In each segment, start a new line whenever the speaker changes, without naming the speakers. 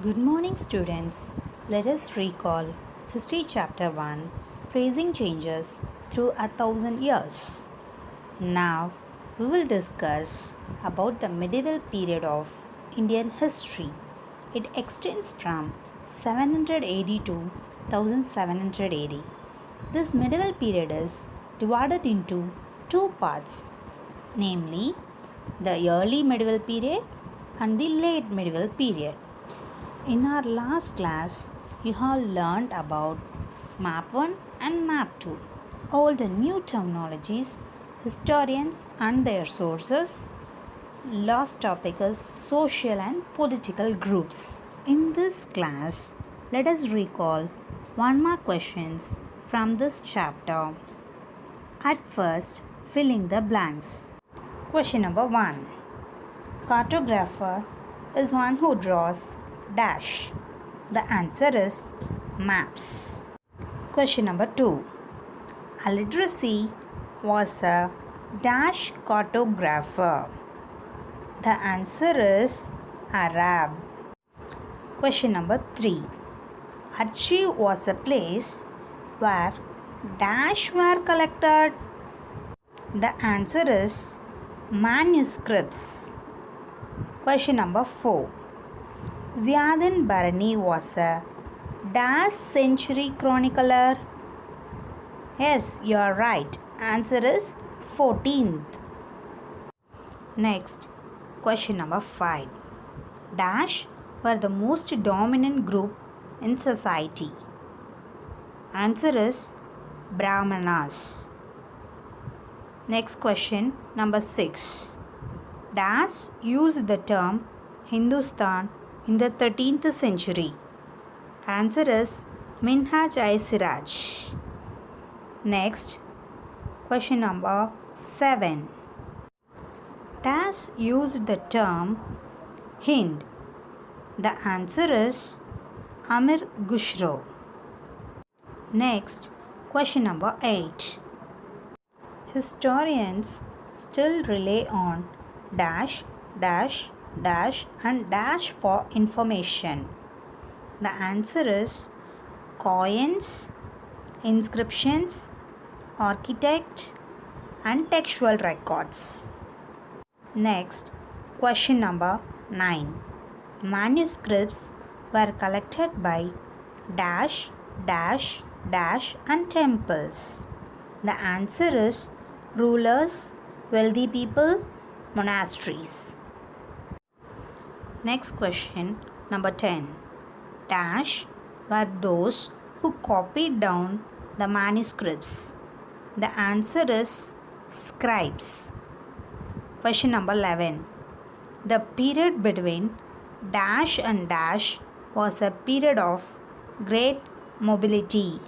Good morning, students. Let us recall History Chapter 1 Praising Changes Through 1,000 Years. Now, we will discuss about the medieval period of Indian history. It extends from 700 AD to 1700 AD. This medieval period is divided into two parts, namely the early medieval period and the late medieval period. In our last class, you have learned about Map 1 and Map 2, old and new terminologies, historians and their sources. Last topic is social and political groups. In this class, let us recall one more questions from this chapter. At first, filling the blanks. Question number 1. Cartographer is one who draws dash. The answer is maps. Question number 2. Al-Idrisi was a dash cartographer. The answer is Arab. Question number 3. Archive was a place where dash were collected. The answer is manuscripts. Question number 4. Ziauddin Barani was a dash century chronicler. Yes, you are right. Answer is 14th. Next, question number 5. Dash were the most dominant group in society. Answer is Brahmanas. Next question, number 6. Dash used the term Hindustan in the 13th century. Answer is Minhaj-i-Siraj. Next, question number 7. Dash used the term Hind. The answer is Amir Khusro. Next, question number 8. Historians still rely on dash, dash, dash and dash for information. The answer is coins, inscriptions, architect and textual records. Next, question number 9. Manuscripts were collected by dash, dash, dash and temples. The answer is rulers, wealthy people, monasteries. Next question, number 10. Dash were those who copied down the manuscripts. The answer is scribes. Question number 11. The period between dash and dash was a period of great mobility.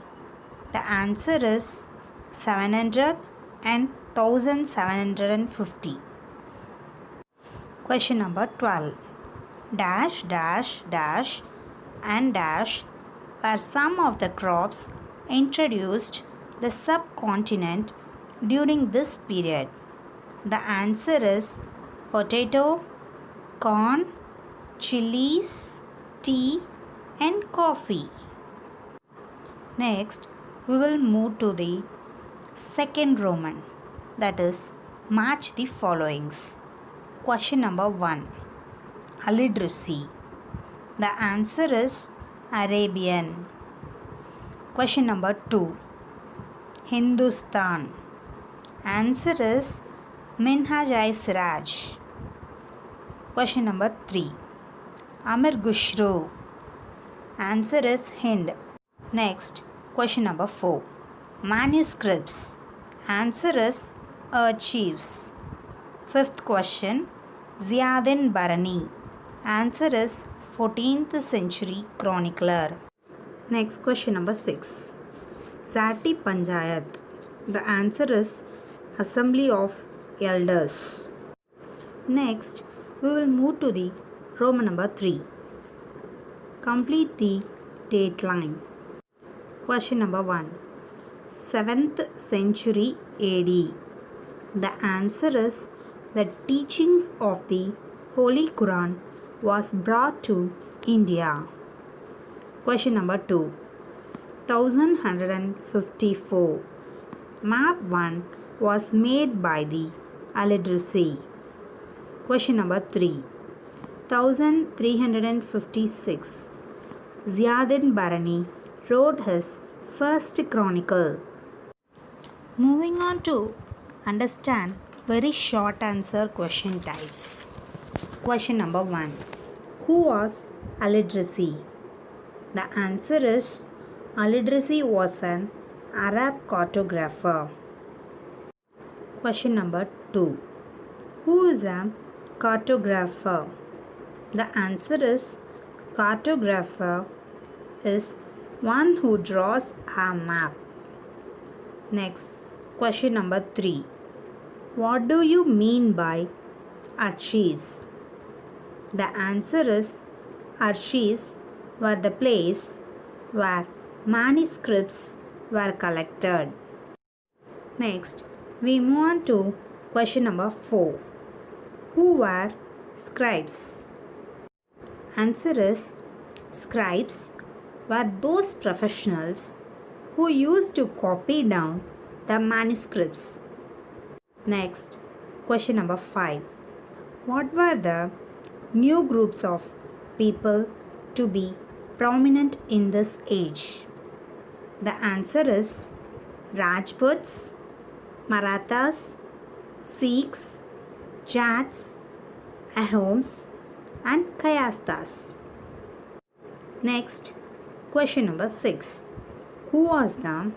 The answer is 700 and 1750. Question number 12. Dash, dash, dash and dash were some of the crops introduced the subcontinent during this period. The answer is potato, corn, chilies, tea and coffee. Next, we will move to the second Roman, that is match the followings. Question number 1. Al-Idrisi. The answer is Arabian. Question number 2. Hindustan. Answer is Minhaj-i-Siraj. Question number 3. Amir Khusro. Answer is Hind. Next, question number 4. Manuscripts. Answer is archives. Fifth question. Ziauddin Barani. Answer is 14th century chronicler. Next, question number 6. Jatti Panchayat. The answer is Assembly of Elders. Next, we will move to the Roman number 3. Complete the date line. Question number 1. 7th century AD. The answer is the teachings of the Holy Quran was brought to India? Question number 2. 1154. Map 1 was made by the Hydrosphere. Question number 3. 1356. Ziauddin Barani wrote his first chronicle. Moving on to understand very short answer question types. Question number 1. Who was Hydrosphere? The answer is Hydrosphere was an Arab cartographer. Question number 2. Who is a cartographer? The answer is cartographer is one who draws a map. Next, question number 3. What do you mean by archives? The answer is archives were the place where manuscripts were collected. Next, we move on to question number 4. Who were scribes? Answer is scribes were those professionals who used to copy down the manuscripts. Next, question number 5. What were the new groups of people to be prominent in this age? The answer is Rajputs, Marathas, Sikhs, Jats, Ahoms and Kayasthas. Next, question number 6. Who was the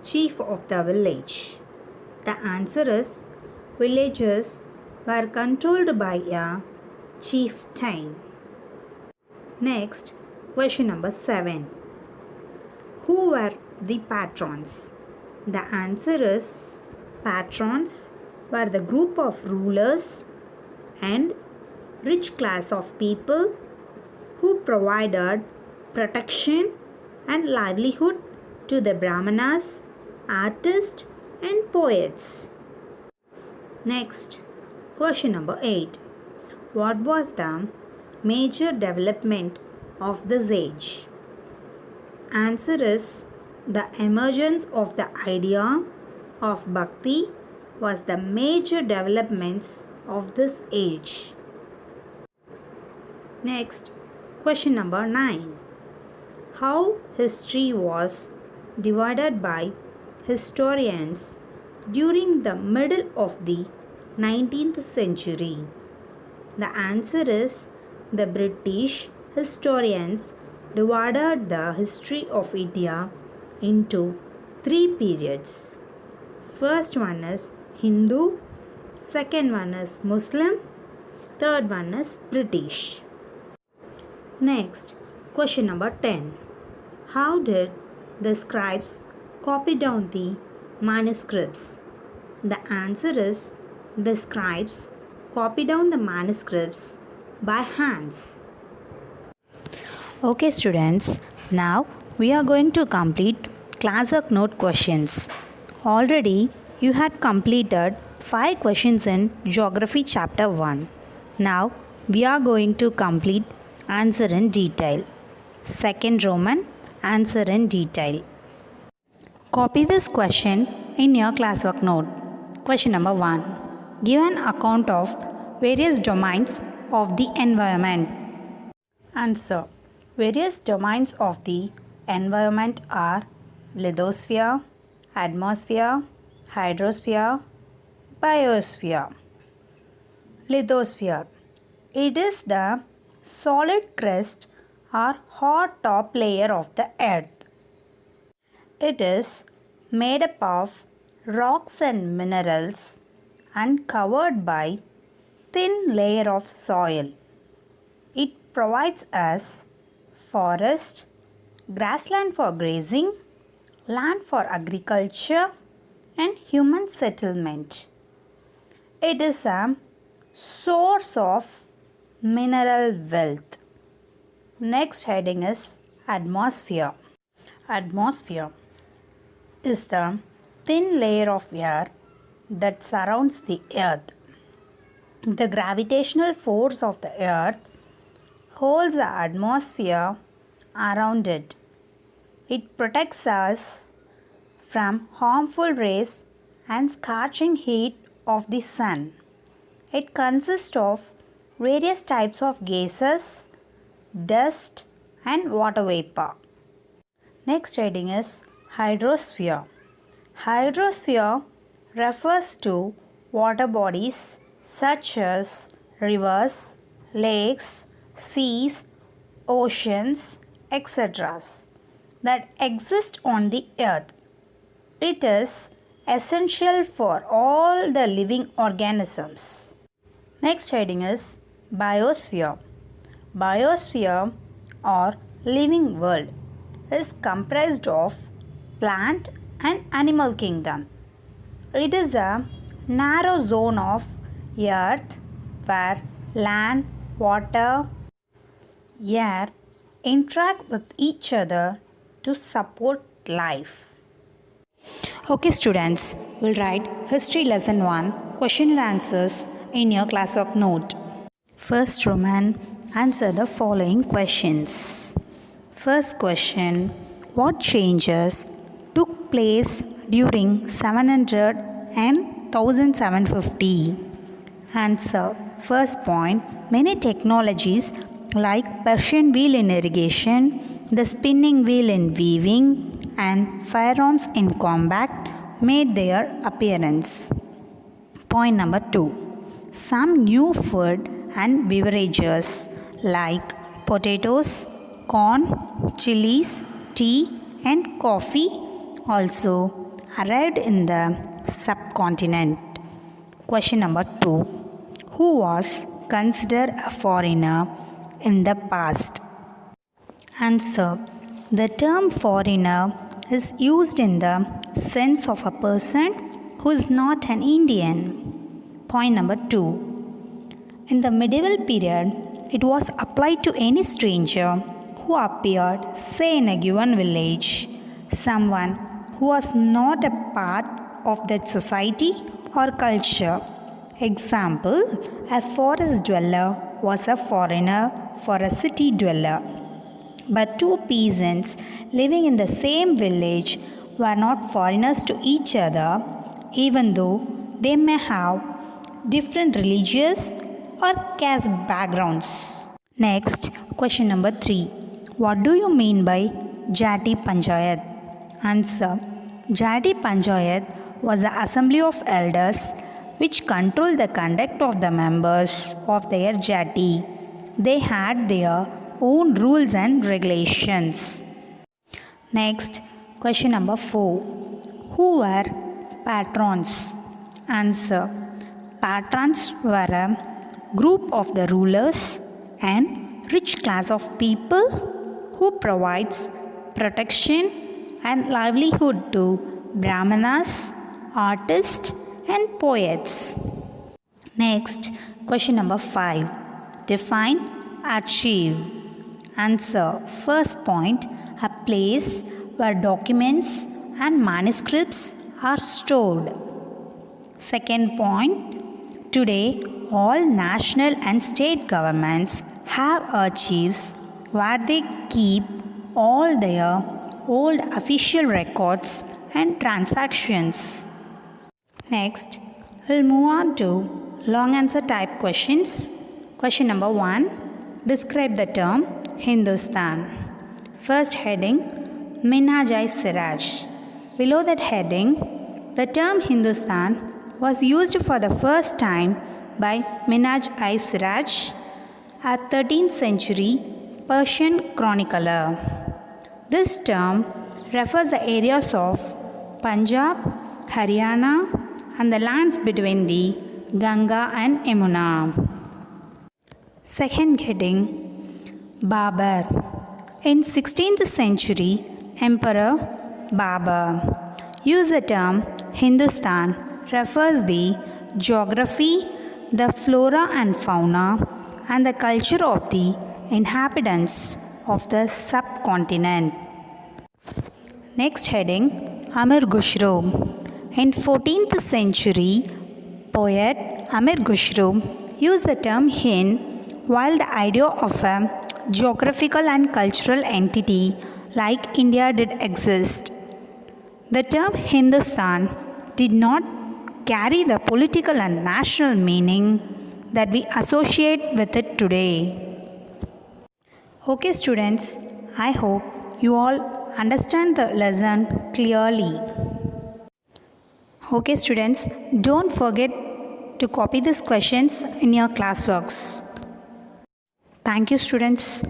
chief of the village? The answer is villagers were controlled by a chieftain. Next, question number 7. Who were the patrons? The answer is patrons were the group of rulers and rich class of people who provided protection and livelihood to the brahmanas, artists and poets. Next, question number 8. What was the major development of this age? Answer is the emergence of the idea of bhakti was the major developments of this age. Next, question number 9. How history was divided by historians during the middle of the 19th century? The answer is the British historians divided the history of India into 3 periods. First one is Hindu, second one is Muslim, third one is British. Next, question number 10. How did the scribes copy down the manuscripts? The answer is the scribes copy down the manuscripts by hands. Okay students, now we are going to complete classwork note questions. Already you had completed 5 questions in Geography Chapter 1. Now we are going to complete Answer in Detail. Second Roman, Answer in Detail. Copy this question in your classwork note. Question number 1. Give an account of various domains of the environment. Answer. Various domains of the environment are lithosphere, atmosphere, hydrosphere, biosphere. Lithosphere. It is the solid crust or hard top layer of the earth. It is made up of rocks and minerals and covered by thin layer of soil. It provides us forest, grassland for grazing, land for agriculture and human settlement. It is a source of mineral wealth. Next heading is atmosphere. Atmosphere is the thin layer of air that surrounds the earth. The gravitational force of the earth holds the atmosphere around it. It protects us from harmful rays and scorching heat of the sun. It consists of various types of gases, dust, and water vapor. Next heading is Hydrosphere. Hydrosphere refers to water bodies such as rivers, lakes, seas, oceans, etc. that exist on the earth. It is essential for all the living organisms. Next heading is Biosphere. Biosphere or living world is comprised of plant and animal kingdom. It is a narrow zone of earth where land, water, air interact with each other to support life. Okay students, we'll write History Lesson 1 question and answers in your classwork note. First Roman, answer the following questions. First question, what changes took place during 700 and 1750? Answer. First point, many technologies like Persian wheel in irrigation, the spinning wheel in weaving, and firearms in combat made their appearance. Point number 2. Some new food and beverages like potatoes, corn, chilies, tea, and coffee also arrived in the subcontinent. Question number 2. Who was considered a foreigner in the past? Answer. The term foreigner is used in the sense of a person who is not an Indian. Point number 2. In the medieval period, it was applied to any stranger who appeared, say, in a given village, someone who was not a part of that society or culture. Example, a forest dweller was a foreigner for a city dweller. But two peasants living in the same village were not foreigners to each other, even though they may have different religious or caste backgrounds. Next, question number 3. What do you mean by Jatti Panchayat? Answer. Jatti Panchayat was the assembly of elders which controlled the conduct of the members of their jati. They had their own rules and regulations. Next, question number 4. Who were patrons? Answer. Patrons were a group of the rulers and rich class of people who provides protection and livelihood to brahmanas, artists, and poets. Next, question number 5. Define archive. Answer. First point, a place where documents and manuscripts are stored. Second point, today all national and state governments have archives where they keep all their old official records and transactions. Next, we'll move on to long answer type questions. Question number 1. Describe the term Hindustan. First heading, Minhaj-i-Siraj. Below that heading, the term Hindustan was used for the first time by Minhaj-i-Siraj, a 13th century Persian chronicler. This term refers the areas of Punjab, Haryana, and the lands between the Ganga and Yamuna. Second heading, Babur. In 16th century, Emperor Babur used the term Hindustan refers the geography, the flora and fauna, and the culture of the inhabitants of the subcontinent. Next heading, Amir Khusro. In 14th century, poet Amir Khusro used the term Hind, while the idea of a geographical and cultural entity like India did exist. The term Hindustan did not carry the political and national meaning that we associate with it today. Okay, students, I hope you all understand the lesson clearly. Okay, students, don't forget to copy these questions in your classworks. Thank you, students.